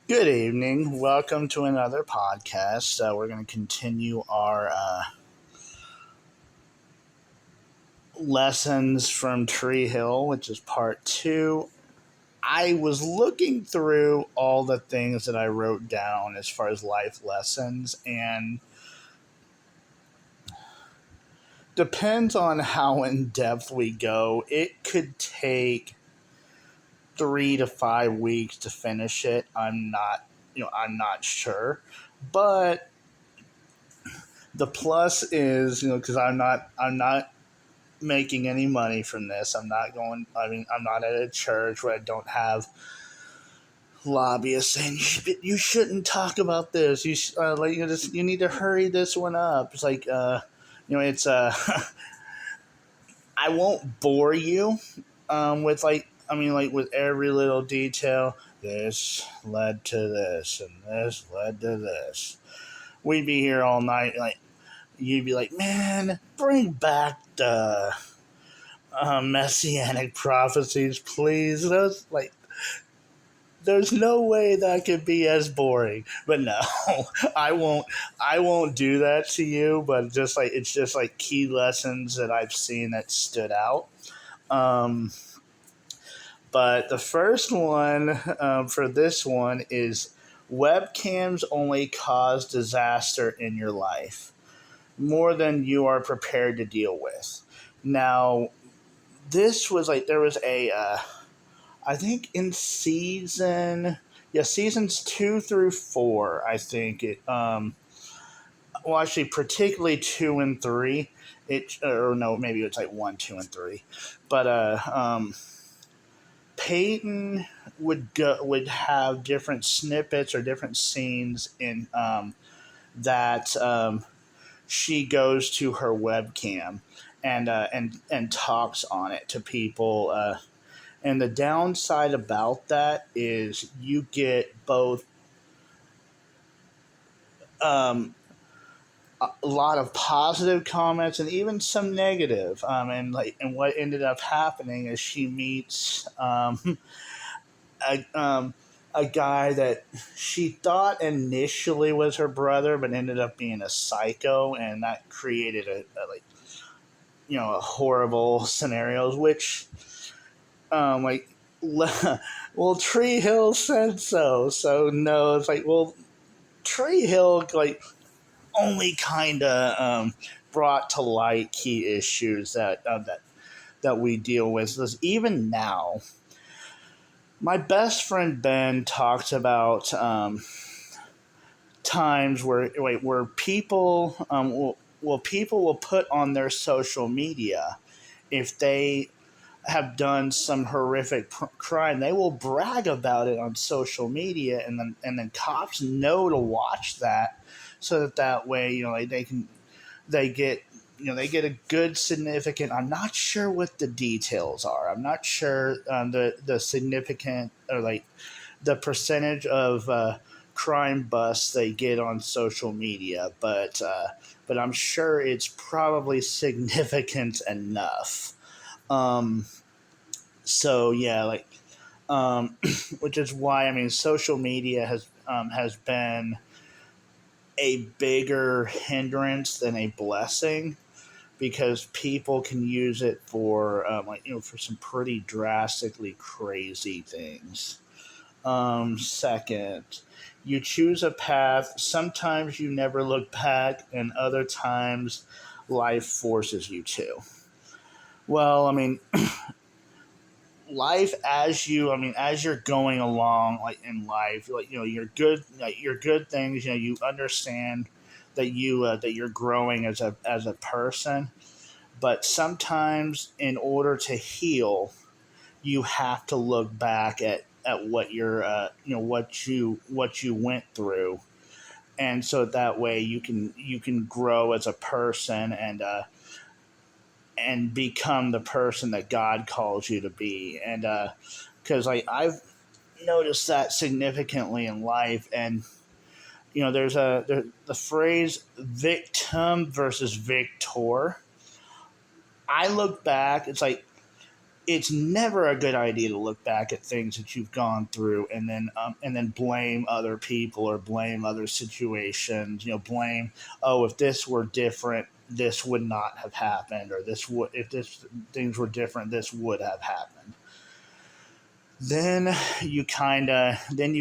Good evening. Welcome to another podcast. We're going to continue our lessons from Tree Hill, which is part two. I was looking through all the things that I wrote down as far as life lessons, and depends on how in depth we go. It could take 3 to 5 weeks to finish it. I'm not sure, but the plus is, because I'm not making any money from this. I'm not going. I mean, I'm not at a church where I don't have lobbyists saying you shouldn't talk about this. You need to hurry this one up. It's like it's I won't bore you with with every little detail. This led to this, and this led to this. We'd be here all night. Like you'd be like, man, bring back the messianic prophecies, please. There's no way that could be as boring. But no, I won't. I won't do that to you. But it's just like key lessons that I've seen that stood out. Um, but the first one for this one is webcams only cause disaster in your life more than you are prepared to deal with. Now, this was like there was a I think in seasons 2 through 4, I think actually particularly 2 and 3, or no, maybe it's like 1, 2, and 3, but Peyton would have different snippets or different scenes in that she goes to her webcam and talks on it to people. And the downside about that is you get both um, a lot of positive comments and even some negative. And what ended up happening is she meets a, a guy that she thought initially was her brother, but ended up being a psycho, and that created a horrible scenarios, which like well, Tree Hill said so. So no, it's like, well, Tree Hill like only kind of brought to light key issues that we deal with. Because even now, my best friend Ben talks about times where people people will put on their social media if they have done some horrific crime. They will brag about it on social media, and then cops know to watch that, so that way they get they get a good significant. I'm not sure what the details are. I'm not sure the significant, or like the percentage of crime busts they get on social media, but I'm sure it's probably significant enough. Um, so yeah, which is why, I mean, social media has been a bigger hindrance than a blessing, because people can use it for for some pretty drastically crazy things. Second, you choose a path. Sometimes you never look back, and other times life forces you to. Well, I mean, life as you're going along, like in life, your good things, you understand that you're growing as a person, but sometimes in order to heal, you have to look back at what you're what you went through, and so that way you can grow as a person, and become the person that God calls you to be. And because I've noticed that significantly in life, and there's the phrase victim versus victor. I look back, it's like it's never a good idea to look back at things that you've gone through and then blame other people or blame other situations. Blame, oh, if this were different, this would not have happened, or this would if this things were different, this would have happened. Then you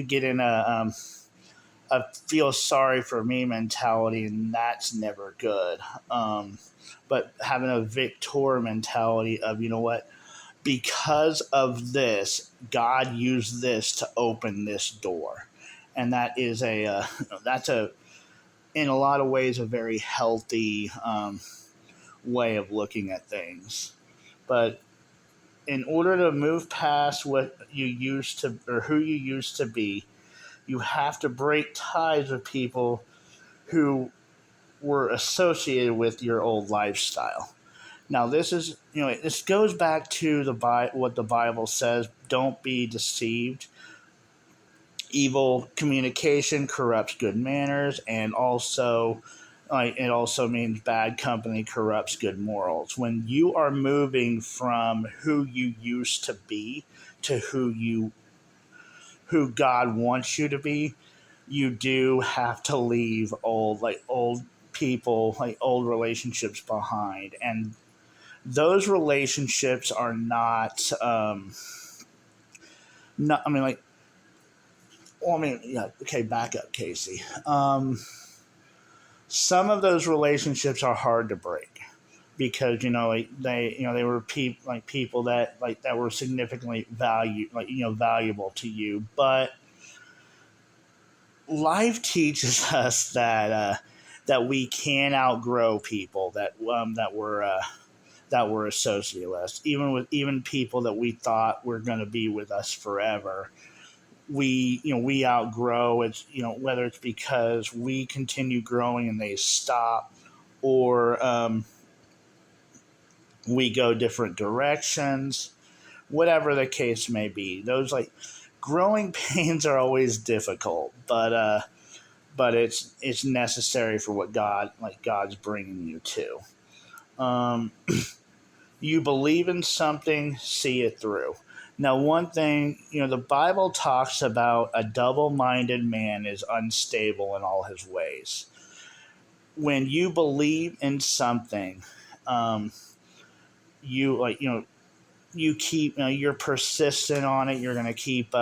get in a feel sorry for me mentality, and that's never good. But having a victor mentality of, you know what, because of this, God used this to open this door, and that is that's a in a lot of ways a very healthy way of looking at things. But in order to move past what you used to or who you used to be, you have to break ties with people who were associated with your old lifestyle. Now, this goes back to what the Bible says. Don't be deceived. Evil communication corrupts good manners, and also, it also means bad company corrupts good morals. When you are moving from who you used to be to who God wants you to be, you do have to leave old people, like old relationships behind, and those relationships are not. I mean, like, well, I mean, yeah. Okay, back up, Casey. Some of those relationships are hard to break because they were people that were significantly valuable to you, but life teaches us that we can outgrow people that were associated with us, even people that we thought were going to be with us forever. We outgrow it. Whether it's because we continue growing and they stop, or we go different directions. Whatever the case may be, those growing pains are always difficult, but it's necessary for what God's bringing you to. Um, you believe in something, see it through. Now, one thing, the Bible talks about a double minded man is unstable in all his ways. When you believe in something, um, you keep, you're persistent on it. You're going to keep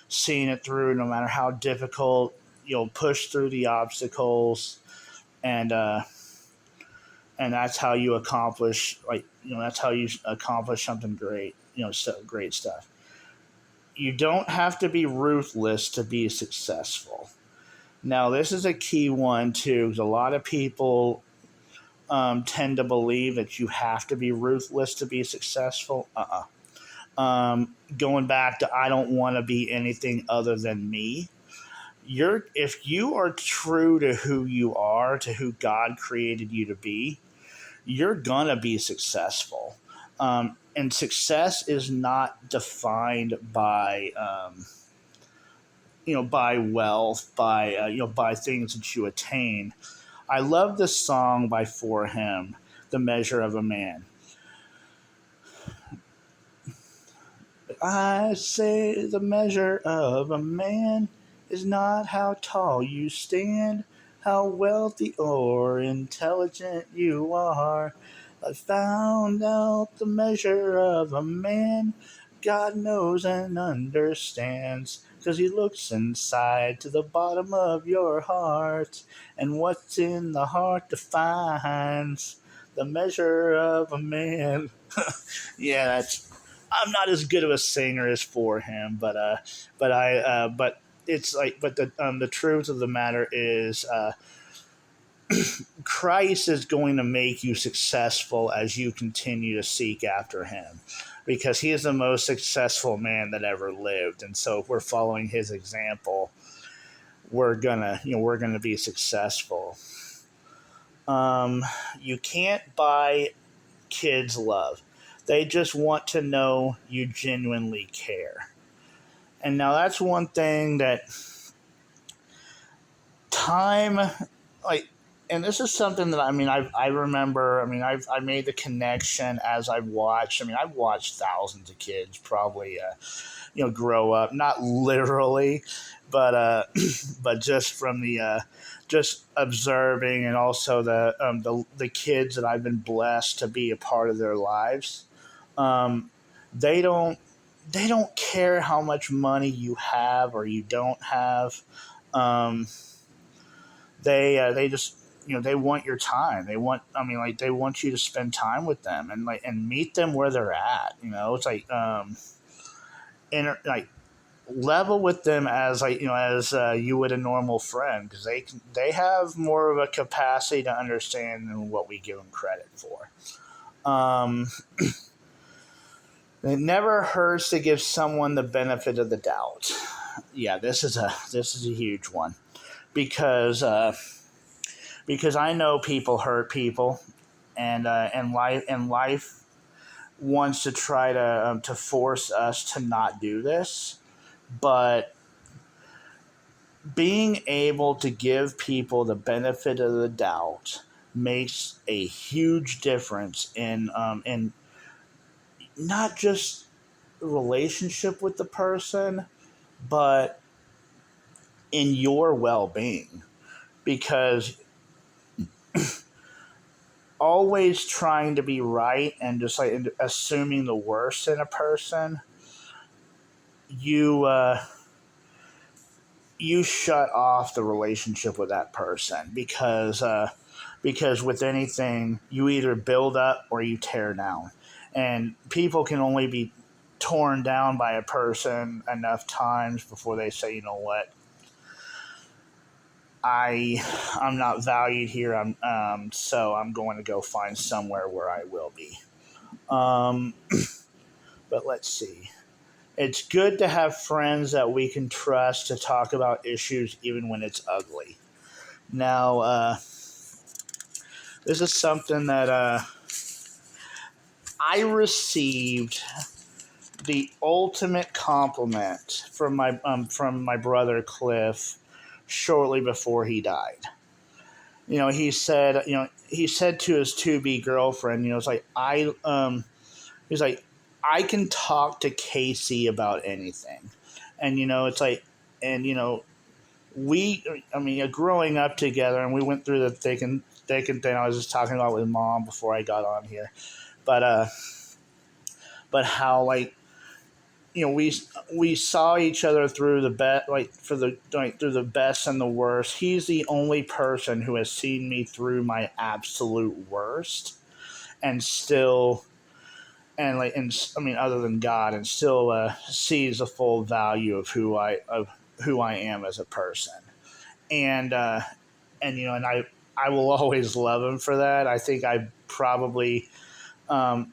seeing it through no matter how difficult. You'll push through the obstacles, and and that's how you accomplish that's how you accomplish something great, so great stuff. You don't have to be ruthless to be successful. Now, this is a key one too, because a lot of people tend to believe that you have to be ruthless to be successful. Going back to, I don't want to be anything other than me. If you are true to who you are, to who God created you to be, you're gonna be successful. And success is not defined by by wealth, by by things that you attain. I love this song by For Him, "The Measure of a Man." I say the measure of a man is not how tall you stand, how wealthy or intelligent you are. I found out the measure of a man. God knows and understands, 'cause he looks inside to the bottom of your heart, and what's in the heart defines the measure of a man. Yeah, I'm not as good of a singer as For Him, but it's but the truth of the matter is, Christ is going to make you successful as you continue to seek after Him, because He is the most successful man that ever lived, and so if we're following His example, we're gonna be successful. You can't buy kids' love. They just want to know you genuinely care. And now that's one thing that time, like and this is something that I remember. I made the connection as I've watched. I've watched thousands of kids probably grow up, not literally, but but just from the just observing, and also the kids that I've been blessed to be a part of their lives. Um, they don't they don't care how much money you have or you don't have. Um, they just they want your time. They want they want you to spend time with them and meet them where they're at. It's like like level with them as as you would a normal friend, because they have more of a capacity to understand than what we give them credit for. Um, it never hurts to give someone the benefit of the doubt. Yeah, this is a huge one because I know people hurt people, and life wants to try to force us to not do this, but being able to give people the benefit of the doubt makes a huge difference in not just relationship with the person, but in your well-being, because always trying to be right and just like assuming the worst in a person, you you shut off the relationship with that person, because with anything you either build up or you tear down, and people can only be torn down by a person enough times before they say, you know what, I'm not valued here. So I'm going to go find somewhere where I will be. Um, but let's see. It's good to have friends that we can trust to talk about issues even when it's ugly. Now, this is something that I received the ultimate compliment from my brother Cliff shortly before he died. He said to his to be girlfriend, it's like he's like, I can talk to Casey about anything, and it's like, and we, growing up together, and we went through the thick and thin. I was just talking about with mom before I got on here, but how, like, we saw each other through the best, like for the like through the best and the worst. He's the only person who has seen me through my absolute worst, and still, other than God, and still sees the full value of who I am as a person. And and I will always love him for that. Um,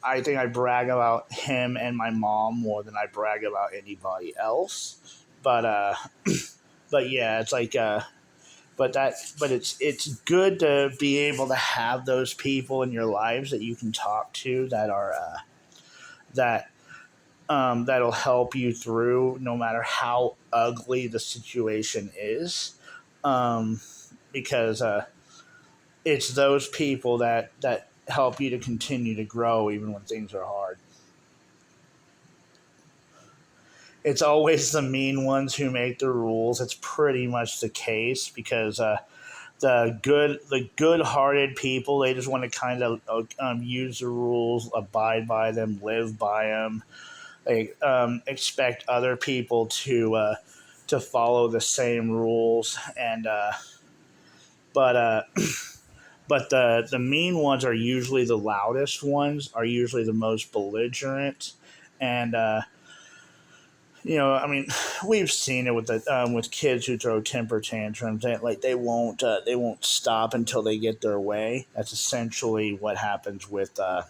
I think I brag about him and my mom more than I brag about anybody else. But but yeah, it's like but it's good to be able to have those people in your lives that you can talk to, that are that that'll help you through no matter how ugly the situation is. Um, because it's those people that help you to continue to grow even when things are hard. It's always the mean ones who make the rules. It's pretty much the case, because the good-hearted people, they just want to kind of use the rules, abide by them, live by them. They expect other people to follow the same rules, and but but the mean ones are usually the loudest ones, are usually the most belligerent, and we've seen it with kids who throw temper tantrums. They won't stop until they get their way. That's essentially what happens with the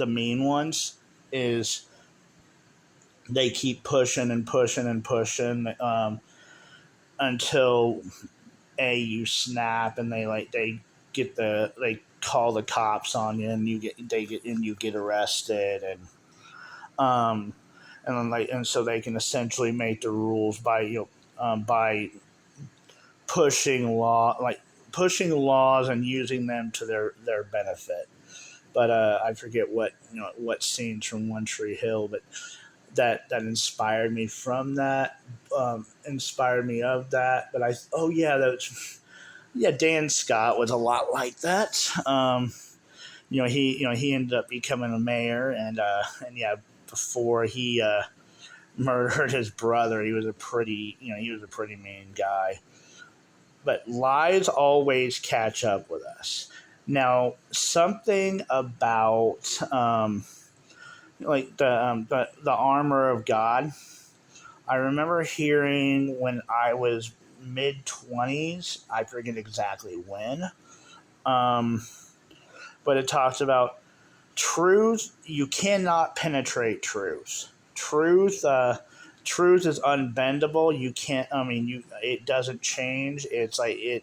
mean ones. Is they keep pushing and pushing and pushing, until you snap, and they call the cops on you, and you get arrested, um and so they can essentially make the rules by by pushing laws and using them to their benefit. But I forget what scenes from One Tree Hill, but that inspired me from that, inspired me of that. But Dan Scott was a lot like that. He ended up becoming a mayor, and yeah, before he murdered his brother, he was a pretty mean guy. But lies always catch up with us. Now, something about the armor of God. I remember hearing when I was mid 20s. I forget exactly when. Um, but it talks about truth. You cannot penetrate truth. Truth is unbendable. You can't. I mean, you. It doesn't change. It's like it.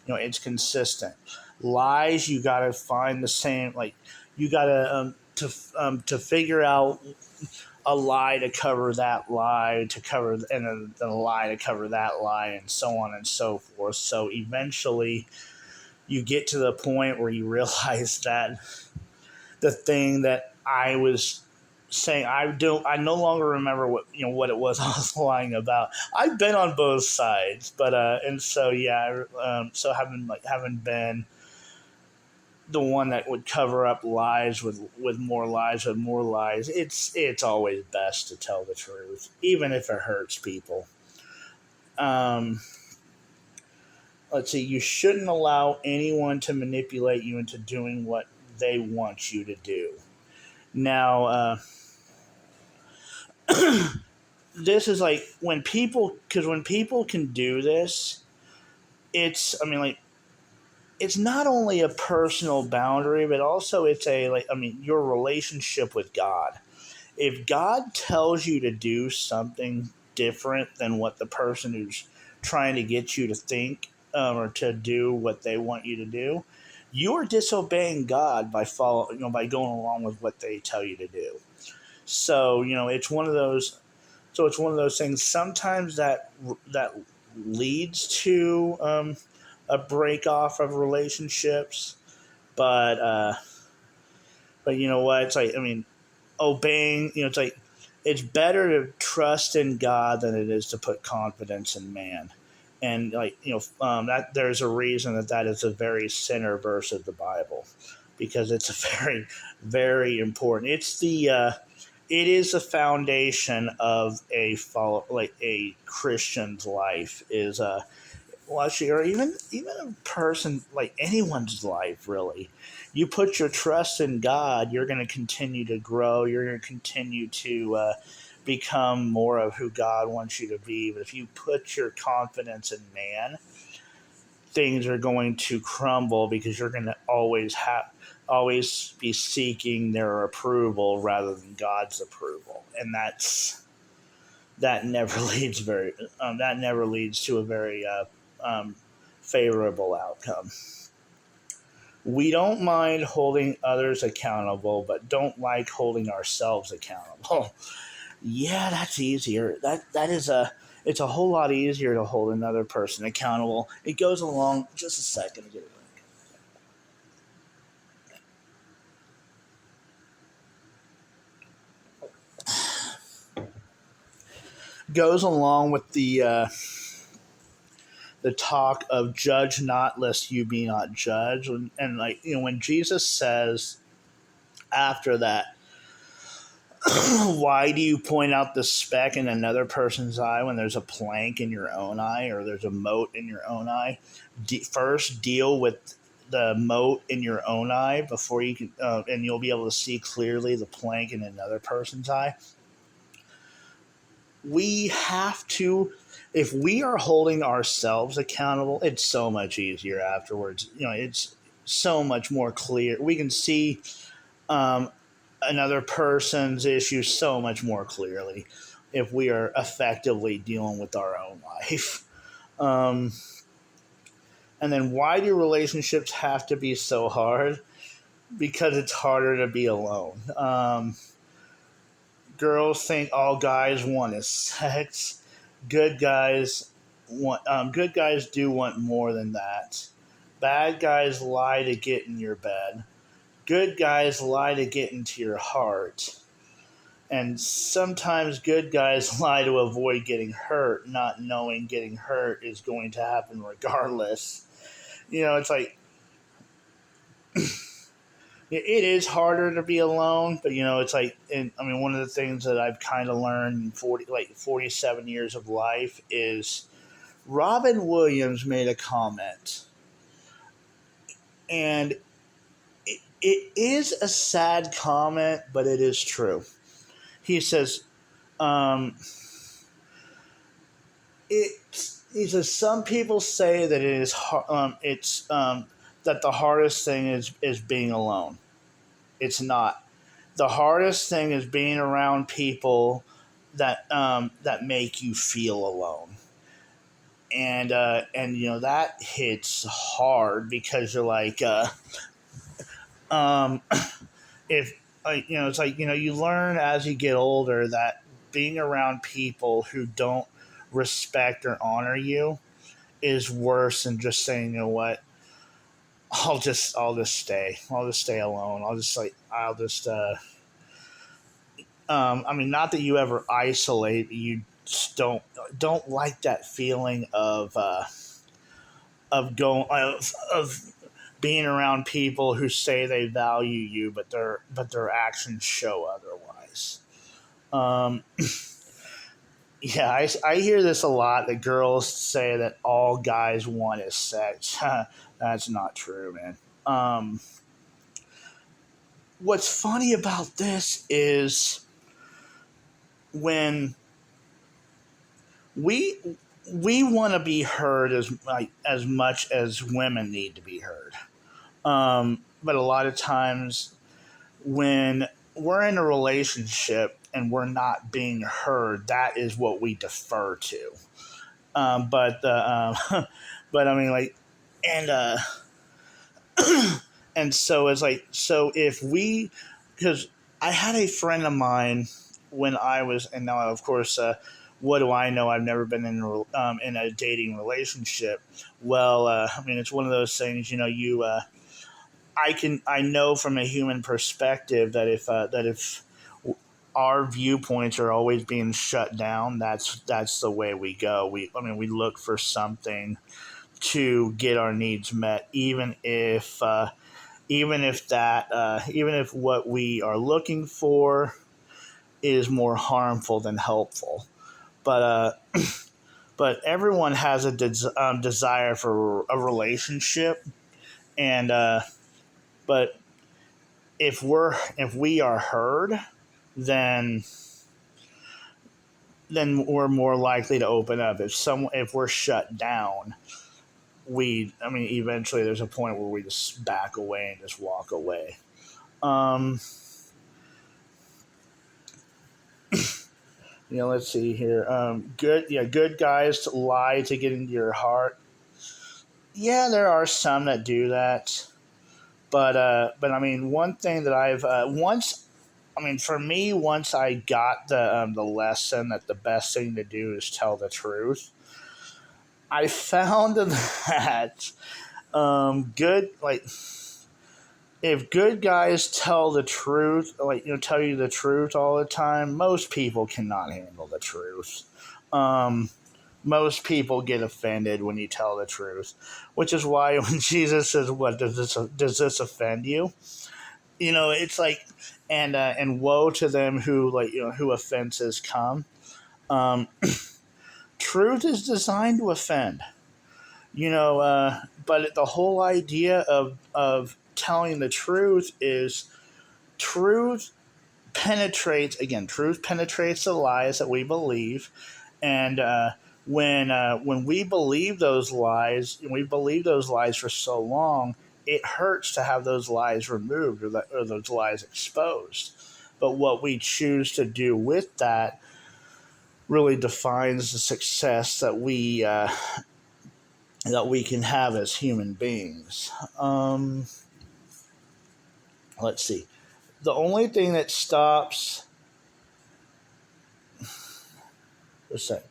It's consistent. Lies, you gotta find the same. Like you gotta to figure out a lie to cover that lie to cover and a lie to cover that lie and so on and so forth. So eventually, you get to the point where you realize that the thing that I was saying I no longer remember what it was I was lying about. I've been on both sides, but and so yeah, so having been the one that would cover up lies with more lies with more lies, it's always best to tell the truth, even if it hurts people. Um, let's see, you shouldn't allow anyone to manipulate you into doing what they want you to do. Now, this is like when people can do this, it's not only a personal boundary, but also it's your relationship with God. If God tells you to do something different than what the person who's trying to get you to think or to do what they want you to do, you are disobeying God by going along with what they tell you to do. So it's one of those things. Sometimes that leads to a break off of relationships, but but you know what? It's like obeying. It's like it's better to trust in God than it is to put confidence in man. And that there's a reason that is a very center verse of the Bible, because it's a very very important. It is the foundation of a Christian's life is well, actually, or even a person like anyone's life really. You put your trust in God, you're going to continue to grow. You're going to continue to become more of who God wants you to be. But if you put your confidence in man, things are going to crumble because you're going to always be seeking their approval rather than God's approval, and that never leads to a very um, favorable outcome. We don't mind holding others accountable, but don't like holding ourselves accountable. Yeah, that's easier. It's a whole lot easier to hold another person accountable. It goes along just a second to get it. Goes along with the talk of judge not lest you be not judged, and when Jesus says after that, why do you point out the speck in another person's eye when there's a plank in your own eye, or there's a mote in your own eye? First deal with the mote in your own eye before you can and you'll be able to see clearly the plank in another person's eye. We have to, if we are holding ourselves accountable, it's so much easier afterwards. It's so much more clear. We can see um, another person's issues so much more clearly if we are effectively dealing with our own life. Um, and then why do relationships have to be so hard? Because it's harder to be alone. Girls think all guys want is sex. Good guys want. Good guys do want more than that. Bad guys lie to get in your bed. Good guys lie to get into your heart. And sometimes good guys lie to avoid getting hurt, not knowing getting hurt is going to happen regardless. It's like it is harder to be alone, but it's like, one of the things that I've kind of learned in 47 years of life is Robin Williams made a comment, and it is a sad comment, but it is true. He says, um, he says some people say that that the hardest thing is being alone. It's not. The hardest thing is being around people that make you feel alone, and that hits hard because you're like, um, if it's like, you learn as you get older that being around people who don't respect or honor you is worse than just saying, you know what, I'll just stay alone. I'll just not that you ever isolate, but you just don't like that feeling of going of being around people who say they value you, but their actions show otherwise. Um, yeah, I hear this a lot. That girls say that all guys want is sex. That's not true, man. Um, what's funny about this is when we we want to be heard as much as women need to be heard. But a lot of times when we're in a relationship and we're not being heard, that is what we defer to. But but I mean, like, and and so it's like, so if we, because I had a friend of mine when I was, and now of course, what do I know? I've never been in a dating relationship. Well, it's one of those things. I know from a human perspective that if our viewpoints are always being shut down, that's the way we go. We look for something to get our needs met, even if what we are looking for is more harmful than helpful. But but everyone has a desire for a relationship, and but if we are heard, then we're more likely to open up. If we're shut down, eventually there's a point where we just back away and just walk away. Um, let's see here. Good guys lie to get into your heart. Yeah, there are some that do that, but one thing that I've once, for me, once I got the lesson that the best thing to do is tell the truth, I found that good like if good guys tell the truth, tell you the truth all the time, most people cannot handle the truth. Um, Most people get offended when you tell the truth, which is why when Jesus says, "What does this offend you?" It's like, and woe to them who offenses come. Um, Truth is designed to offend. But the whole idea of telling the truth is truth truth penetrates the lies that we believe, and when we believe those lies, and we believe those lies for so long, it hurts to have those lies removed, or those lies exposed. But what we choose to do with that really defines the success that we can have as human beings. Let's see. The only thing that stops. What's that?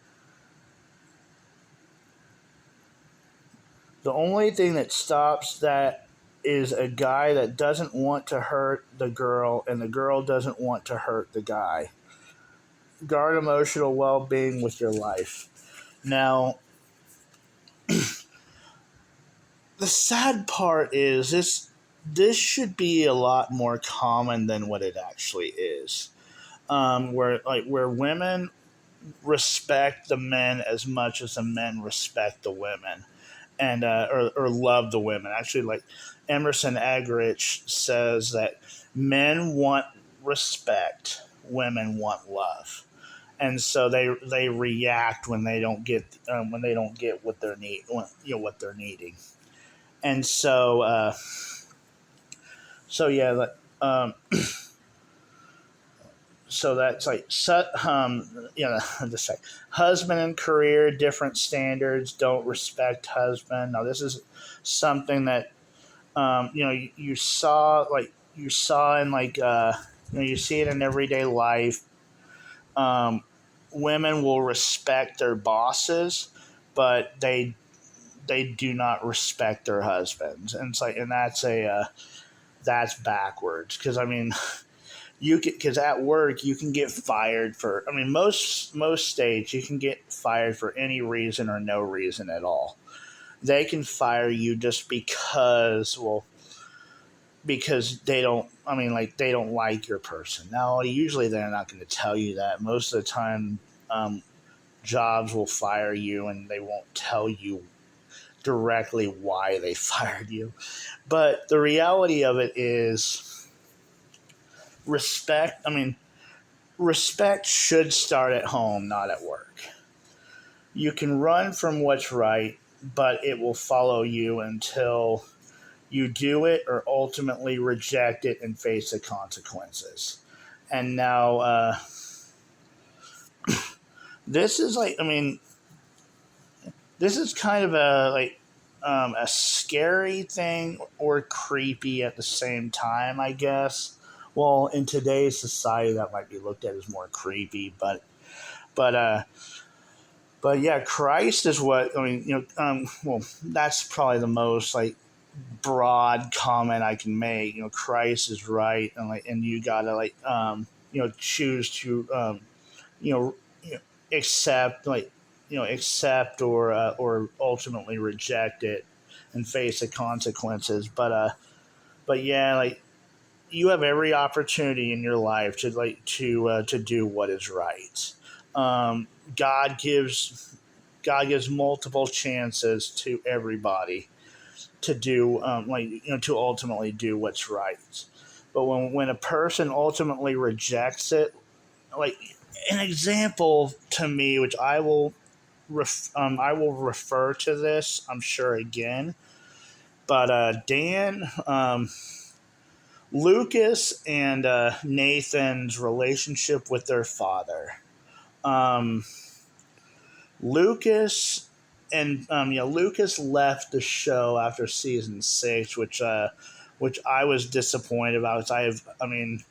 The only thing that stops that is a guy that doesn't want to hurt the girl and the girl doesn't want to hurt the guy. Guard emotional well being with your life. Now, the sad part is this should be a lot more common than what it actually is. Where women respect the men as much as the men respect the women, and or love the women. Actually, like Emerson Eggerichs says that men want respect, women want love, and so they react when they don't get what they're what they're needing, and so yeah, um, so that's like just like husband and career different standards, don't respect husband. Now this is something that you saw in you see it in everyday life. um, Women will respect their bosses, but they do not respect their husbands, and it's like, and that's backwards, because I mean, because at work you can get fired for, I mean, most states you can get fired for any reason or no reason at all. They can fire you just because they don't, I mean, like, they don't like your person. Now usually they're not going to tell you that. Most of the time, um, jobs will fire you and they won't tell you directly why they fired you. But the reality of it is, respect, I mean, respect should start at home, not at work. You can run from what's right, but it will follow you until you do it or ultimately reject it and face the consequences. And now, this is like, I mean, this is kind of a scary thing or creepy at the same time, I guess. Well, in today's society, that might be looked at as more creepy, but but yeah, Christ is what, I mean. Well, that's probably the most like broad comment I can make. Christ is right, and you gotta choose to you know, accept, accept or ultimately reject it and face the consequences. But yeah, like, you have every opportunity in your life to do what is right. Um, God gives God gives multiple chances to everybody to do, to ultimately do what's right. But when a person ultimately rejects it, like, an example to me, which I will refer to this, I'm sure, again. But Dan, Lucas and Nathan's relationship with their father. Um, Lucas Lucas left the show after season 6, which I was disappointed about. Because I mean,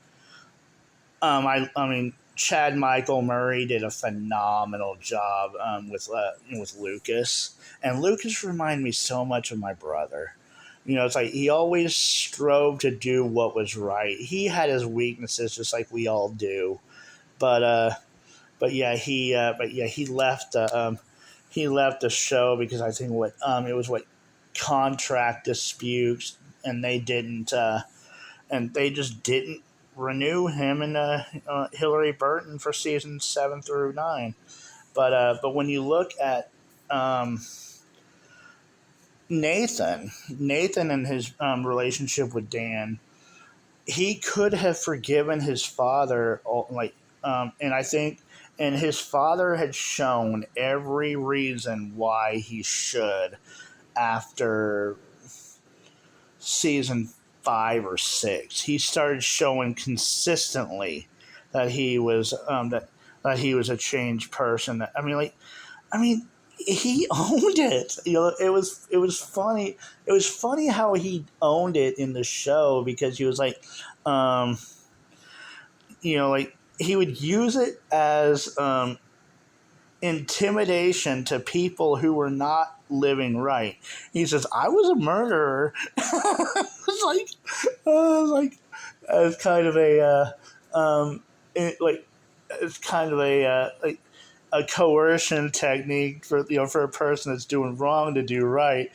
Chad Michael Murray did a phenomenal job with Lucas, and Lucas reminded me so much of my brother. It's like he always strove to do what was right. He had his weaknesses, just like we all do, but he left the show because I think it was what contract disputes, and they just didn't renew him and Hillary Burton for seasons 7 through 9. But when you look at um, Nathan and his relationship with Dan, he could have forgiven his father, and I think, and his father had shown every reason why he should after season 5 or 6. He started showing consistently that that he was a changed person. I mean, he owned it. It was funny. It was funny how he owned it in the show, because he was like, um, like, he would use it as intimidation to people who were not living right. He says, "I was a murderer." It's like as kind of like it's kind of like a coercion technique for for a person that's doing wrong to do right.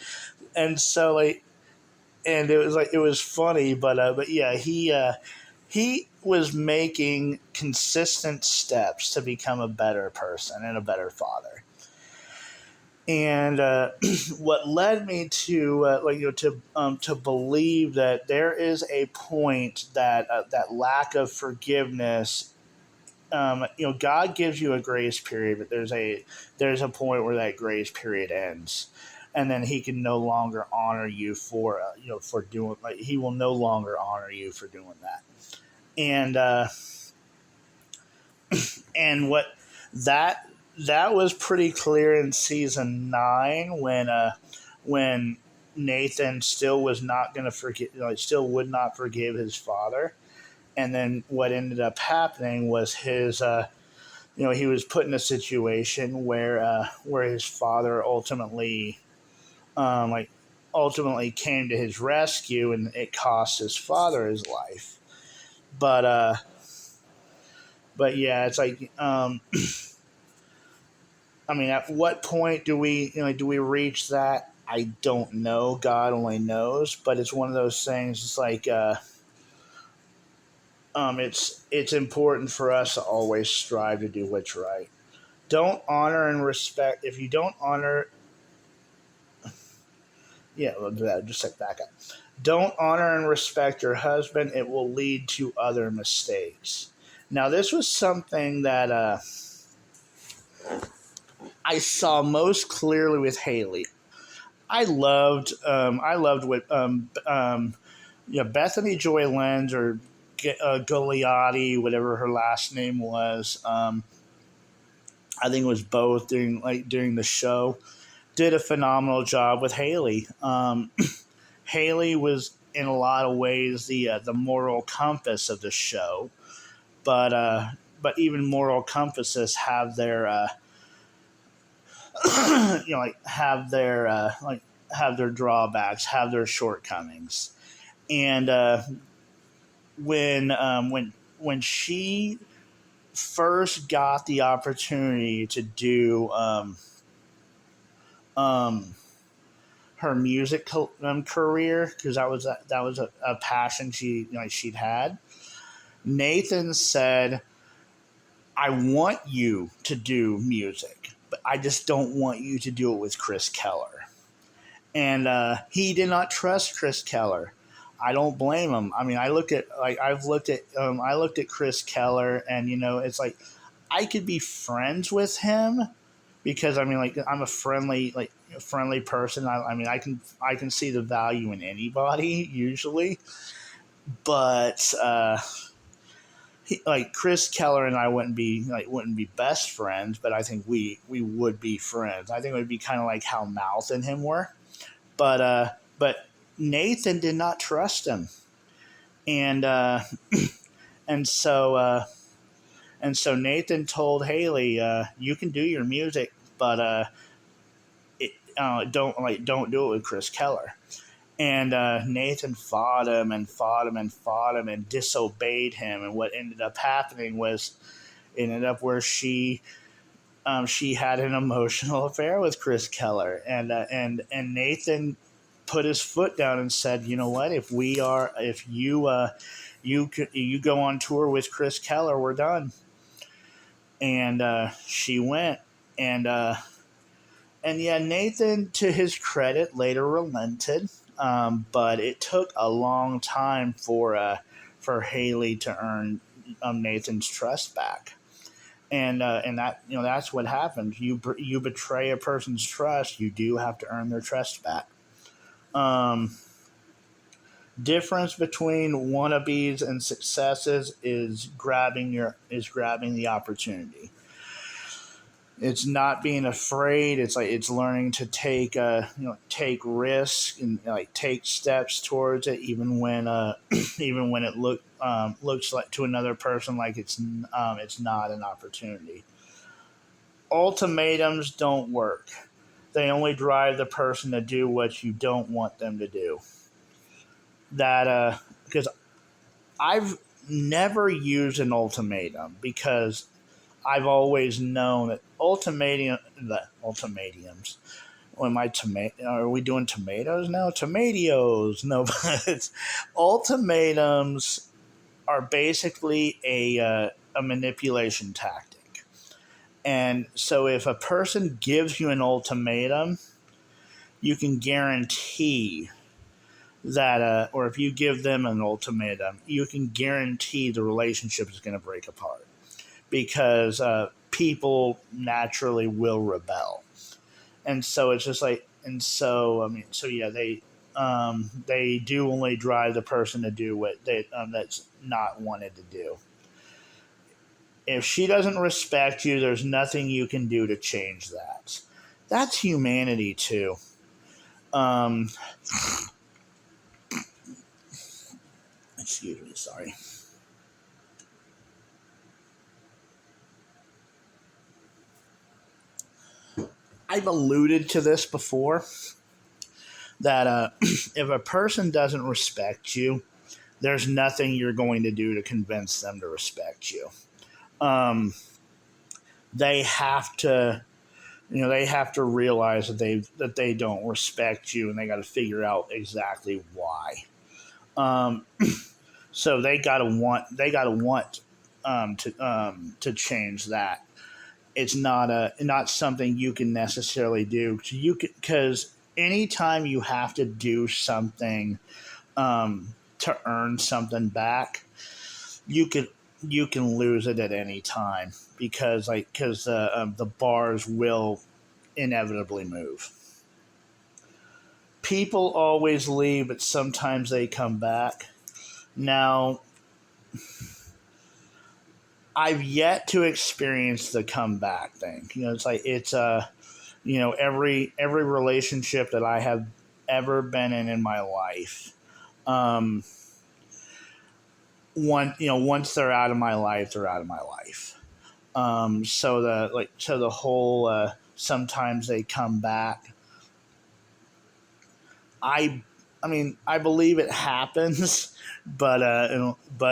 And so and it was funny, but yeah, he was making consistent steps to become a better person and a better father. And what led me to to believe that there is a point that that lack of forgiveness, God gives you a grace period, but there's a point where that grace period ends, and then He can no longer honor you for for doing, like, He will no longer honor you for doing that. And what that that was pretty clear in season 9 when Nathan still was not going to forgive, still would not forgive his father. And then what ended up happening was he was put in a situation where his father um, like ultimately came to his rescue, and it cost his father his life. But yeah, it's like, I mean, at what point do we reach that? I don't know. God only knows. But it's one of those things. It's like it's important for us to always strive to do what's right. Don't honor and respect. If you don't honor, yeah, just take back up. Don't honor and respect your husband. It will lead to other mistakes. Now, this was something that I saw most clearly with Haley. I loved what Bethany Joy Lenz, or Goliati, whatever her last name was. I think it was both during the show. Did a phenomenal job with Haley. Haley was in a lot of ways the moral compass of the show, but even moral compasses have their have their drawbacks, have their shortcomings. And when she first got the opportunity to do um, her music career, because that was a passion she'd had. Nathan said, "I want you to do music, but I just don't want you to do it with Chris Keller." And he did not trust Chris Keller. I don't blame him. I mean, I looked at Chris Keller, and it's like I could be friends with him because I mean, like, I'm a friendly person. I mean, I can see the value in anybody usually, but Chris Keller and I wouldn't be best friends, but I think we would be friends. I think it would be kind of like how Mouth and him were, but Nathan did not trust him, and and so Nathan told Haley, "You can do your music, but don't do it with Chris Keller." And Nathan fought him and fought him and fought him and disobeyed him. And what ended up happening was, it ended up where she had an emotional affair with Chris Keller, and Nathan put his foot down and said, "You know what? If you go on tour with Chris Keller, we're done." And she went, and yeah, Nathan, to his credit, later relented, but it took a long time for Haley to earn Nathan's trust back. And that that's what happens. You betray a person's trust, you do have to earn their trust back. Um, Difference between wannabes and successes is grabbing the opportunity. It's not being afraid. It's learning to take risks and take steps towards it, even when even when it looks like to another person like it's not an opportunity. ultimatums don't work. They only drive the person to do what you don't want them to do. That because I've never used an ultimatum because I've always known that ultimatums. When my tomato are we doing tomatoes now? Tomatoes, no, but ultimatums are basically a manipulation tactic. And so if a person gives you an ultimatum, you can guarantee that, or if you give them an ultimatum, you can guarantee the relationship is going to break apart because people naturally will rebel. And so it's just like, and so, I mean, so yeah, they do only drive the person to do what that's not wanted to do. If she doesn't respect you, there's nothing you can do to change that. That's humanity too. Um, excuse me, sorry. I've alluded to this before that if a person doesn't respect you, there's nothing you're going to do to convince them to respect you. Um, they have to, they have to realize that they don't respect you, and they got to figure out exactly why. Um, so they gotta want to change that. It's not something you can necessarily do. So because anytime you have to do something to earn something back, you could you can lose it at any time because the bars will inevitably move. People always leave, but sometimes they come back. Now, I've yet to experience the comeback thing. It's like every relationship that I have ever been in my life, um, once they're out of my life, they're out of my life. So the whole sometimes they come back. I I mean I believe it happens, but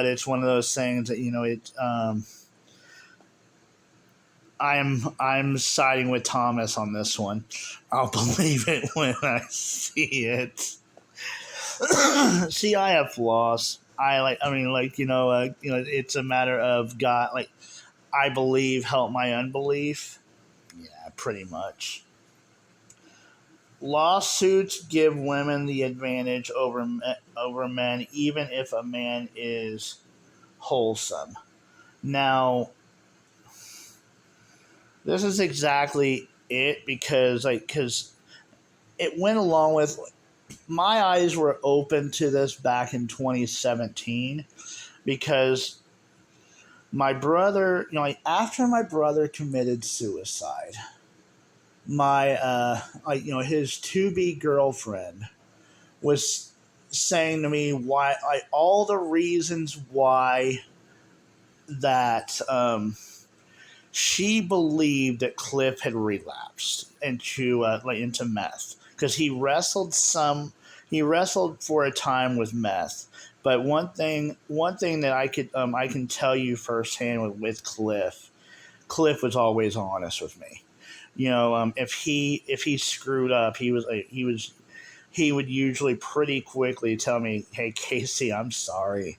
it's one of those things that it. I'm siding with Thomas on this one. I'll believe it when I see it. See, I have flaws. It's a matter of God. Like, I believe, help my unbelief. Yeah, pretty much. Lawsuits give women the advantage over men, even if a man is wholesome. Now, this is exactly it because it went along with my eyes were open to this back in 2017 because my brother, after my brother committed suicide, his to be girlfriend was saying to me why, all the reasons why that she believed that Cliff had relapsed into meth because he wrestled for a time with meth. But one thing that I can tell you firsthand with Cliff was always honest with me. If he screwed up, he would usually pretty quickly tell me, "Hey, Casey, I'm sorry."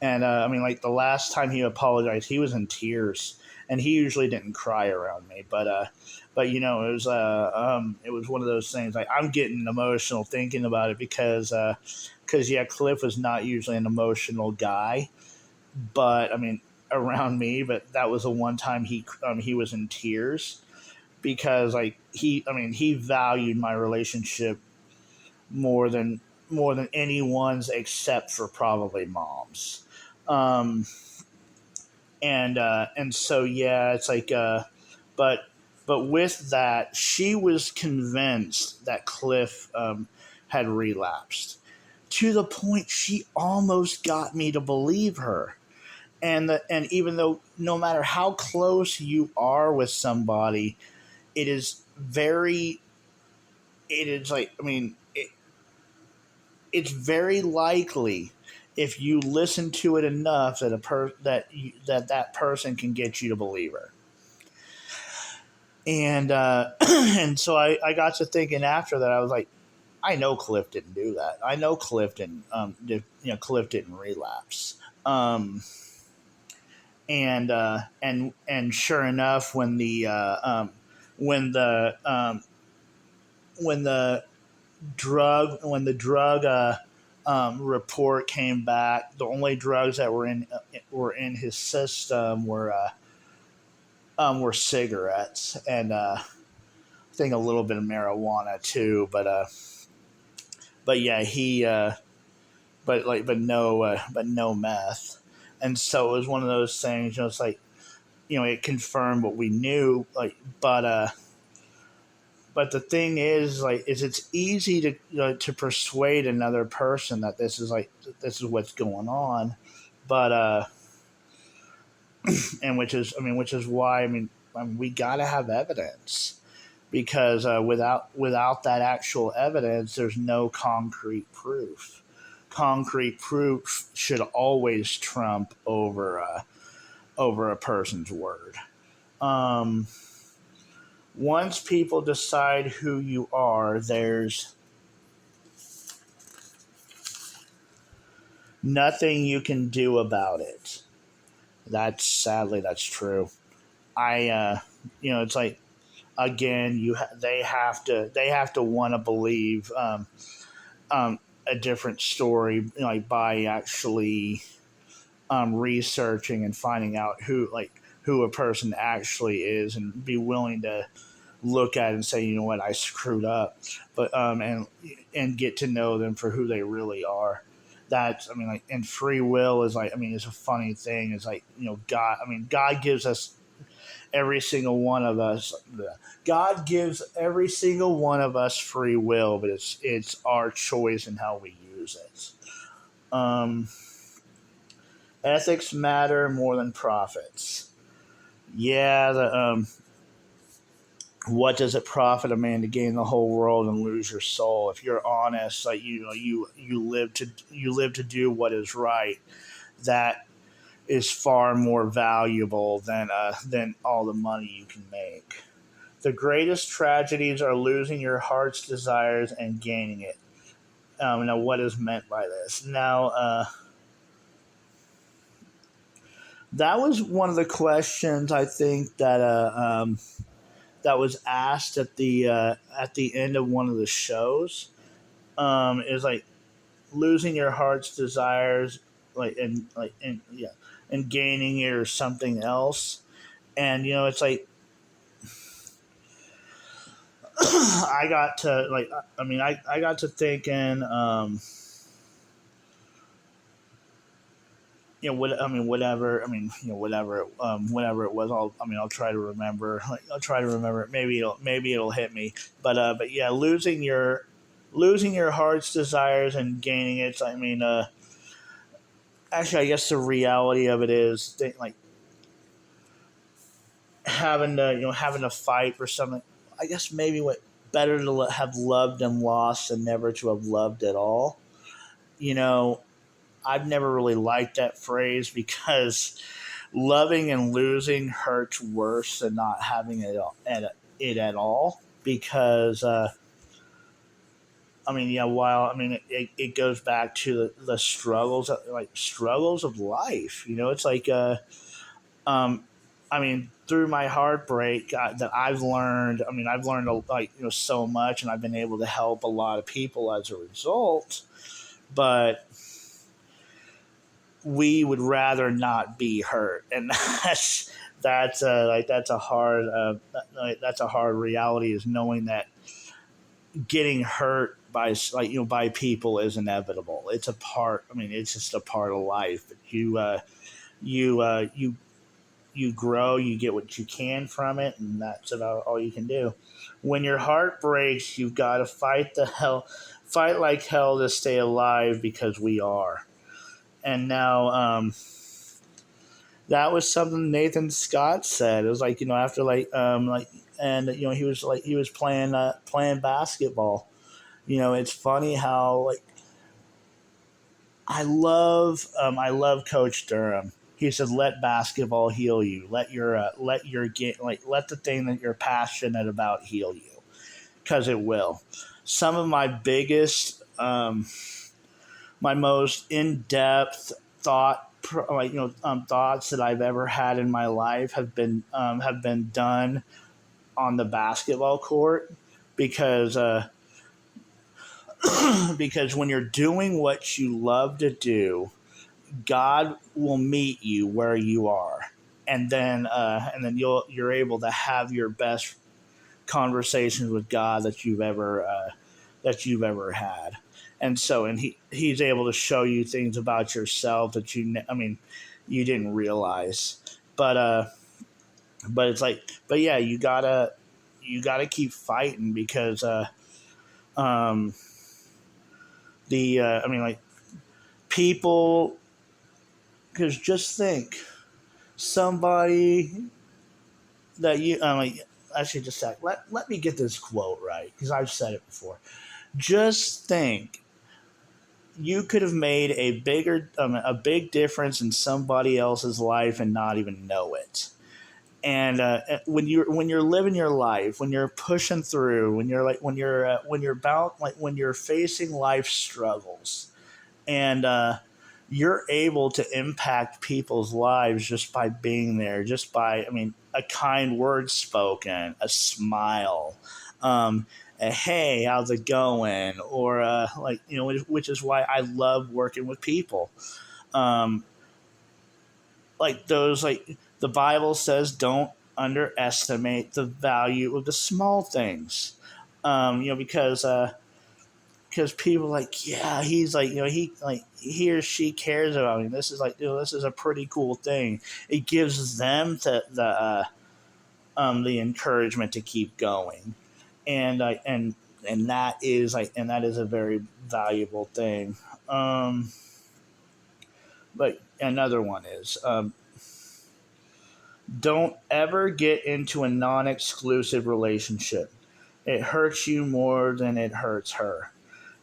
And like the last time he apologized, he was in tears, and he usually didn't cry around me. But it was one of those things. Like, I'm getting emotional thinking about it because yeah, Cliff was not usually an emotional guy, but I mean around me. But that was the one time he was in tears because he valued my relationship more than anyone's except for probably mom's. Um, and so yeah, it's like but with that, she was convinced that Cliff had relapsed to the point she almost got me to believe her. And even though no matter how close you are with somebody, it is very it is like I mean it's very likely if you listen to it enough that that person can get you to believe her. And and so I got to thinking after that. I was like, I know Cliff didn't do that. I know Cliff didn't Cliff didn't relapse. And sure enough, when the when the when the drug report came back, the only drugs that were in his system were cigarettes and I think a little bit of marijuana too, but yeah, he but no meth, and so it was one of those things. It's like it confirmed what we knew, but the thing is, it's easy to persuade another person that this is what's going on, but and which is why we got to have evidence because without that actual evidence, there's no concrete proof. Concrete proof should always trump over a person's word. Um, Once people decide who you are, there's nothing you can do about it. That's true. It's like again, they have to want to believe a different story, like by actually researching and finding out who a person actually is, and be willing to look at it and say, you know what, I screwed up, but and get to know them for who they really are. That's and free will is it's a funny thing. It's like God. God gives us every single one of us. God gives every single one of us free will, but it's our choice in how we use it. Um, Ethics matter more than profits. Yeah, what does it profit a man to gain the whole world and lose your soul? If you're honest, you live to do what is right. That is far more valuable than all the money you can make. The greatest tragedies are losing your heart's desires and gaining it. Now, what is meant by this? Now, that was one of the questions I think that was asked at the end of one of the shows. Is like losing your heart's desires, and gaining it or something else. And it's like I got to thinking. Whatever it was, I'll try to remember. I'll try to remember it. Maybe it'll hit me. But yeah, losing your heart's desires and gaining it. Actually, I guess the reality of it is having to fight for something. I guess maybe what better to have loved and lost than never to have loved at all. You know, I've never really liked that phrase because loving and losing hurts worse than not having it at all. Because while it goes back to the struggles, struggles of life. It's like through my heartbreak that I've learned so much, and I've been able to help a lot of people as a result. But we would rather not be hurt, and that's a hard reality, is knowing that getting hurt by people is inevitable. It's a part. It's just a part of life. But you grow, you get what you can from it, and that's about all you can do. When your heart breaks, you've got to fight like hell to stay alive, because we are. And now, that was something Nathan Scott said. It was like, after and he was playing basketball. It's funny how, like, I love Coach Durham. He said, "Let basketball heal you. Let your game, let the thing that you're passionate about heal you, because it will." Some of my biggest, my most in depth thoughts that I've ever had in my life have been done on the basketball court, because because when you're doing what you love to do, God will meet you where you are, and then you're able to have your best conversations with God that you've ever had. And so, and he's able to show you things about yourself that you didn't realize. But it's like, but yeah, you gotta keep fighting, because um I mean, like, people, because just think, somebody that you like, actually, just let me get this quote right, because I've said it before. Just think, you could have made a big difference in somebody else's life and not even know it. And when you're living your life, when you're pushing through, when you're about, like, when you're facing life struggles, and you're able to impact people's lives just by being there, just by, a kind word spoken, a smile, a "Hey, how's it going?" Or which is why I love working with people. Um, like those, like, the Bible says, don't underestimate the value of the small things. Because people, like, yeah, he's like, he or she cares about me. This is like, this is a pretty cool thing. It gives them the encouragement to keep going, and that is a very valuable thing. But another one is, don't ever get into a non-exclusive relationship. It hurts you more than it hurts her.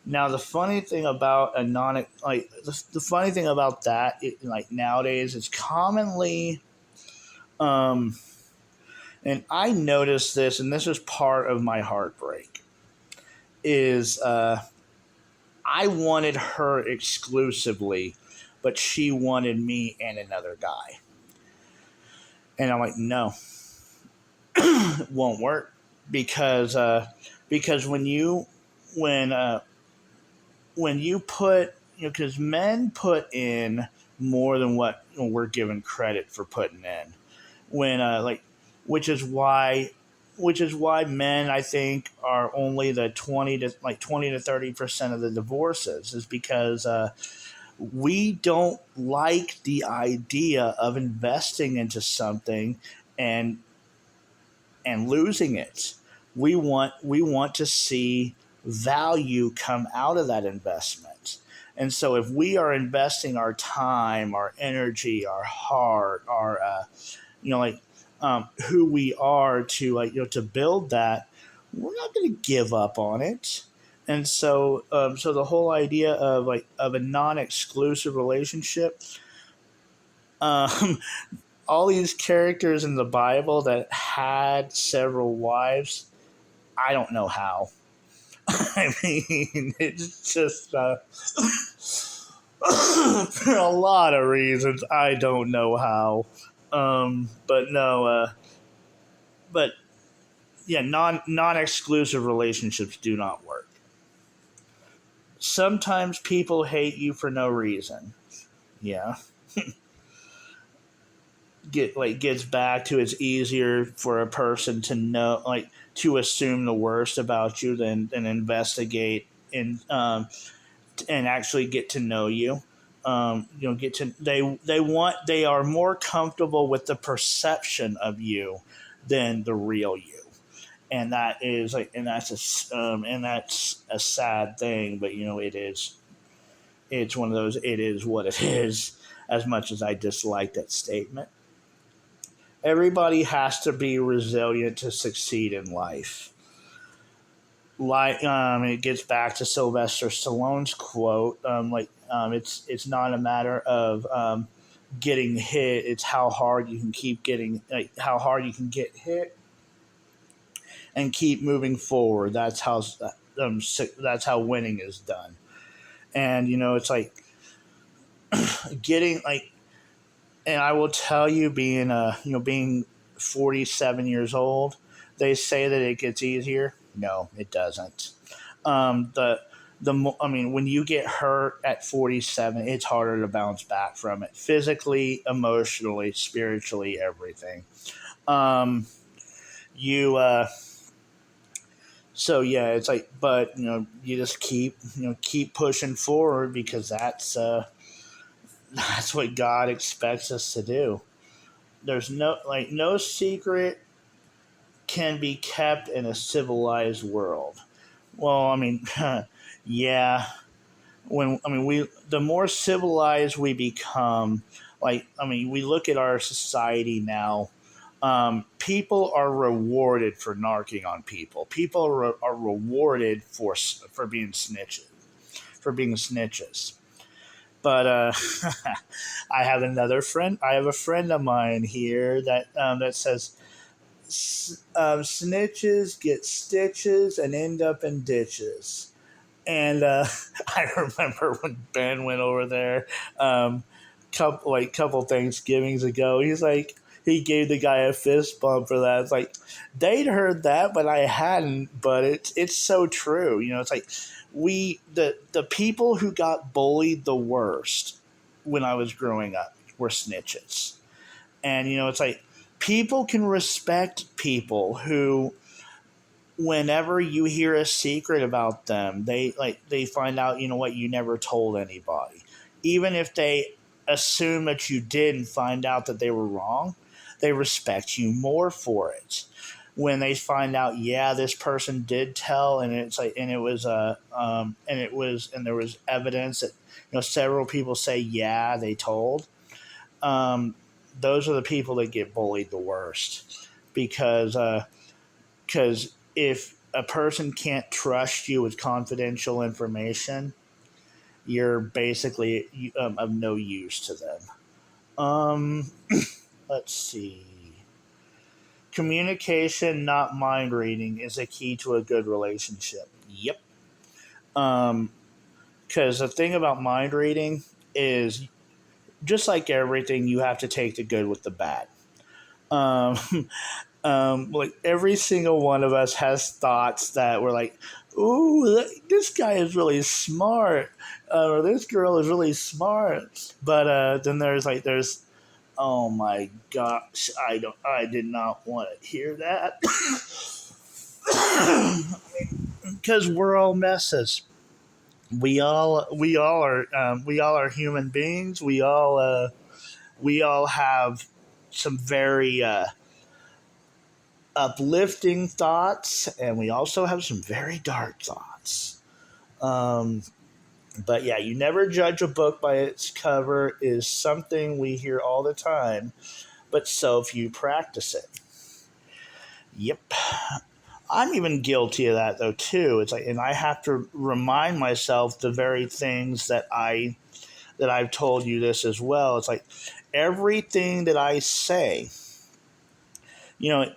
Now, the funny thing about the funny thing about that, like, nowadays, it's commonly, um, and I noticed this, and this was part of my heartbreak, is I wanted her exclusively, but she wanted me and another guy, and I'm like, no, it won't work, because when when you put, because men put in more than what we're given credit for putting in, when which is why men, I think, are only the 20 to 30% of the divorces, is because we don't like the idea of investing into something and losing it. We want to see value come out of that investment. And so, if we are investing our time, our energy, our heart, our who we are to, to build that, we're not going to give up on it. And so, so the whole idea of, of a non-exclusive relationship, um, all these characters in the Bible that had several wives, I don't know how. I mean, it's just for a lot of reasons, I don't know how. But no, but yeah, non exclusive relationships do not work. Sometimes people hate you for no reason. Yeah, gets back to, it's easier for a person to know, to assume the worst about you than investigate and actually get to know you. Get to they are more comfortable with the perception of you than the real you, and that's a sad thing. But it's one of those, it is what it is. As much as I dislike that statement, everybody has to be resilient to succeed in life. Like it gets back to Sylvester Stallone's quote, it's not a matter of getting hit, it's how hard you can keep getting, like how hard you can get hit and keep moving forward. That's how winning is done. And it's like getting like, and I will tell you, being 47 years old, they say that it gets easier. No, it doesn't. The I mean, when you get hurt at 47, it's harder to bounce back from it, physically, emotionally, spiritually, everything. Um, you So yeah, it's like, but you just keep pushing forward, because that's what God expects us to do. There's no secret can be kept in a civilized world. Well, I mean, yeah. We the more civilized we become, we look at our society now. People are rewarded for narking on people. People are rewarded for being snitches. But I have another friend. I have a friend of mine here that says snitches get stitches and end up in ditches. And I remember when Ben went over there, couple Thanksgivings ago. He's like, he gave the guy a fist bump for that. It's like they'd heard that, but I hadn't. But it's so true. It's like the people who got bullied the worst when I was growing up were snitches. And it's like people can respect people who, whenever you hear a secret about them, they find out, what, you never told anybody. Even if they assume that you did and find out that they were wrong, they respect you more for it. When they find out, yeah, this person did tell, and it's like, and it was and there was evidence that several people say, yeah, they told. Um, those are the people that get bullied the worst, because if a person can't trust you with confidential information, you're basically of no use to them. Um, let's see. Communication, not mind reading, is a key to a good relationship. Yep. Um, because the thing about mind reading is, just like everything, you have to take the good with the bad. Um, like every single one of us has thoughts that we're like, "Ooh, this guy is really smart," or "This girl is really smart." But then there's, "Oh my gosh, I did not want to hear that," because we're all messes. We all are human beings. We all have some very uplifting thoughts, and we also have some very dark thoughts. Um, but yeah, you never judge a book by its cover is something we hear all the time, but so few practice it. Yep. I'm even guilty of that though too. It's like, and I have to remind myself the very things that I've told you this as well. It's like everything that I say, you know,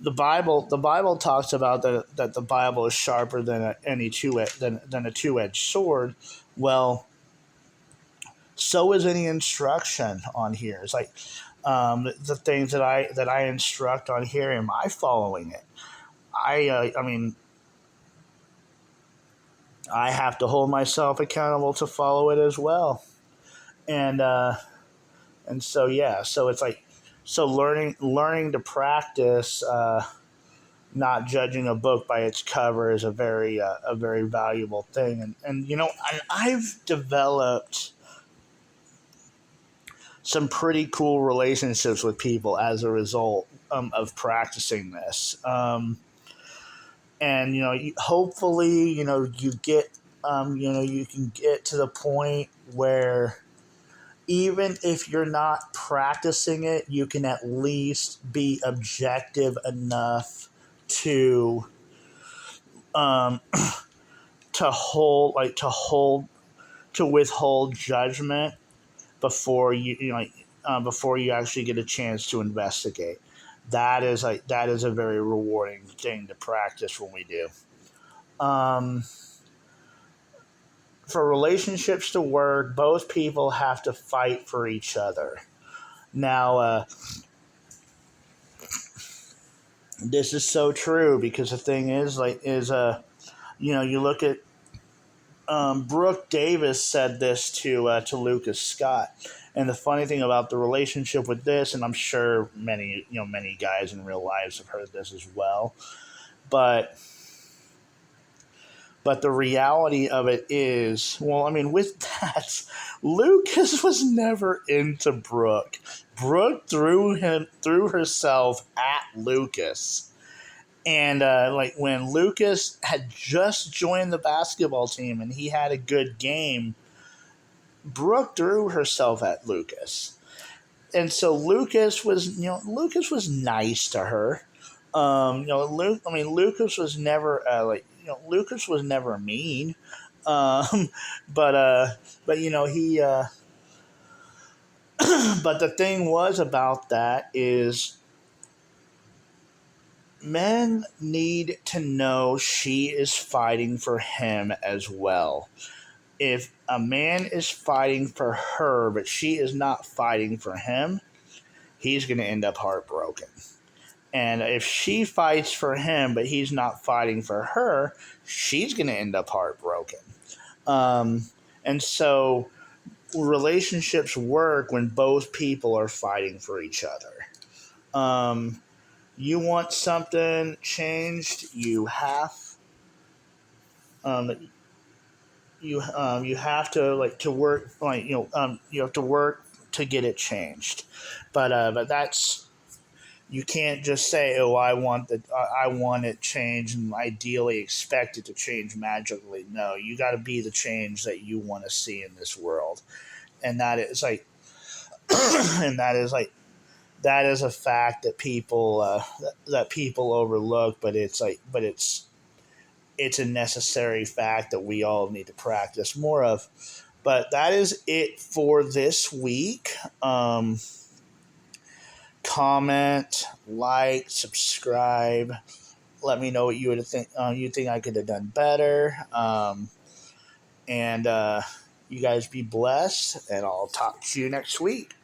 the Bible talks about that the Bible is sharper than a two-edged sword. Well, so is any instruction on here. It's like the things that I instruct on here. Am I following it? I mean, I have to hold myself accountable to follow it as well. And so yeah, so it's like, so learning to practice. Not judging a book by its cover is a very valuable thing. And I've developed some pretty cool relationships with people as a result of practicing this. And hopefully you get you can get to the point where even if you're not practicing it, you can at least be objective enough to um, to withhold judgment before before you actually get a chance to investigate. That is a very rewarding thing to practice when we do. Um, for relationships to work, both people have to fight for each other. Now, this is so true because the thing is, you look at Brooke Davis said this to Lucas Scott, and the funny thing about the relationship with this, and I'm sure many guys in real lives have heard this as well, but the reality of it is, well, I mean, with that, Lucas was never into Brooke. Brooke threw herself at Lucas. And like when Lucas had just joined the basketball team and he had a good game, Brooke threw herself at Lucas. And so Lucas was nice to her. Lucas was never Lucas was never mean. Um, but he but the thing was about that is men need to know she is fighting for him as well. If a man is fighting for her, but she is not fighting for him, he's going to end up heartbroken. And if she fights for him, but he's not fighting for her, she's going to end up heartbroken. And so relationships work when both people are fighting for each other. You want something changed, you have um, you have to to work you have to work to get it changed, but that's you can't just say, oh, I want it changed and ideally expect it to change magically. No, you got to be the change that you want to see in this world, and that is and that is a fact that people overlook, but it's a necessary fact that we all need to practice more of. But that is it for this week. Comment, like, subscribe. Let me know what you would think. You think I could have done better. And you guys be blessed, and I'll talk to you next week.